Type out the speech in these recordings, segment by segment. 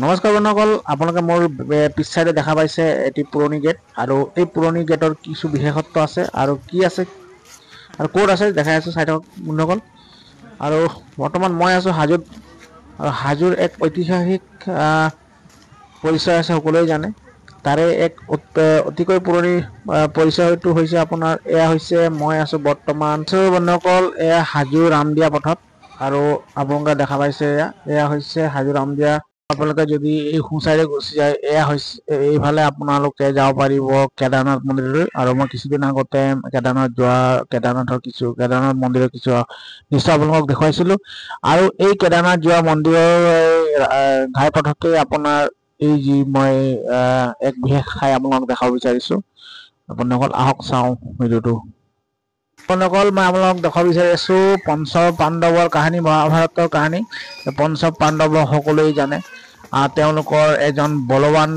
নমস্কাৰ বন্ধুসকল, আপোনালোকে মোৰ পিছ চাইডে দেখা পাইছে এটি পুৰণি গেট আৰু এই পুৰণি গেটৰ কিছু বিশেষত্ব আছে আৰু কি আছে আৰু ক'ত আছে দেখাই আছো চাই থাকক বন্ধুসকল। আৰু বৰ্তমান মই আছো হাজোত আৰু হাজোৰ এক ঐতিহাসিক পৰিচয় আছে, সকলোৱে জানে। তাৰে এক অতিকৈ পুৰণি পৰিচয়টো হৈছে আপোনাৰ এয়া হৈছে মই আছো বৰ্তমান বন্ধুসকল এয়া হাজো ৰামদিয়া পথত আৰু আপোনালোকে দেখা পাইছে এয়া হৈছে হাজো ৰামদিয়া। আপোনালোকে যদি এই সোঁচাইৰে গুচি যায় এয়া হৈছে এইফালে আপোনালোকে যাব পাৰিব কেদাৰনাথ মন্দিৰলৈ। আৰু মই কিছুদিন আগতে কেদাৰনাথ মন্দিৰৰ কিছু দৃশ্য আপোনালোকক দেখুৱাইছিলো। আৰু এই কেদাৰনাথ যোৱা মন্দিৰৰ ঘাই পথতে আপোনাৰ এই যি মই এক বিশেষ ঠাই আপোনালোকক দেখাব বিচাৰিছো। বন্ধুসকল আহক চাওঁ ভিডিঅ'টো। বন্ধুসকল মই আপোনালোকক দেখাব বিচাৰি আছো পঞ্চ পাণ্ডৱৰ কাহিনী, মহাভাৰতৰ কাহিনী। পঞ্চ পাণ্ডৱ সকলোৱে জানে, তেওঁলোকৰ এজন বলৱান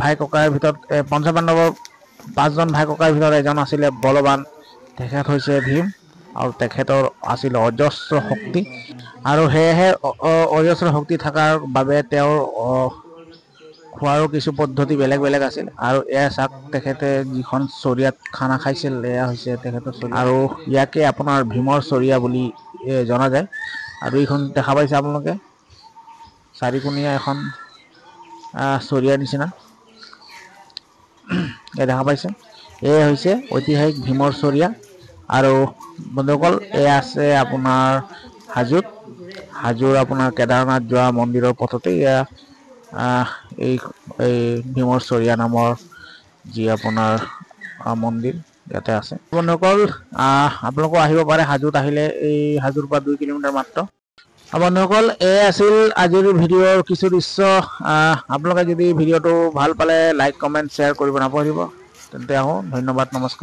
ভাই ককাইৰ ভিতৰত পঞ্চ পাণ্ডৱৰ 5জন ভাই ককাইৰ ভিতৰত এজন আছিলে বলৱান, তেখেত হৈছে ভীম। আৰু তেখেতৰ আছিল অজস্ৰ শক্তি আৰু সেয়েহে অজস্ৰ শক্তি থকাৰ বাবে তেওঁৰ খোৱাৰো কিছু পদ্ধতি বেলেগ বেলেগ আছিল। আৰু এয়া চাওক তেখেতে যিখন চৰিয়াত খানা খাইছিল এয়া হৈছে তেখেতৰ চৰিয়া, আৰু ইয়াকে আপোনাৰ ভীমৰ চৰিয়া বুলি জনা যায়। আৰু এইখন দেখা পাইছে আপোনালোকে চাৰিকোণীয়া এখন চৰিয়াৰ নিচিনা দেখা পাইছে। এয়া হৈছে ঐতিহাসিক ভীমৰ চৰিয়া। আৰু বন্ধুসকল এয়া আছে আপোনাৰ হাজোৰ আপোনাৰ কেদাৰনাথ যোৱা মন্দিৰৰ পথতে এয়া এই ভীমৰ চৰিয়া নামৰ যি আপোনাৰ মন্দিৰ ইয়াতে আছে। বন্ধুসকল আপোনালোকো আহিব পাৰে হাজোত আহিলে, এই হাজোৰ পৰা 2 কিলোমিটাৰ মাত্ৰ। বন্ধুসকল এয়া আছিল আজিৰ ভিডিঅ'ৰ কিছু দৃশ্য। আপোনালোকে যদি ভিডিঅ'টো ভাল পালে লাইক কমেণ্ট শ্বেয়াৰ কৰিব নাপাহৰিব। তেন্তে আহোঁ, ধন্যবাদ, নমস্কাৰ।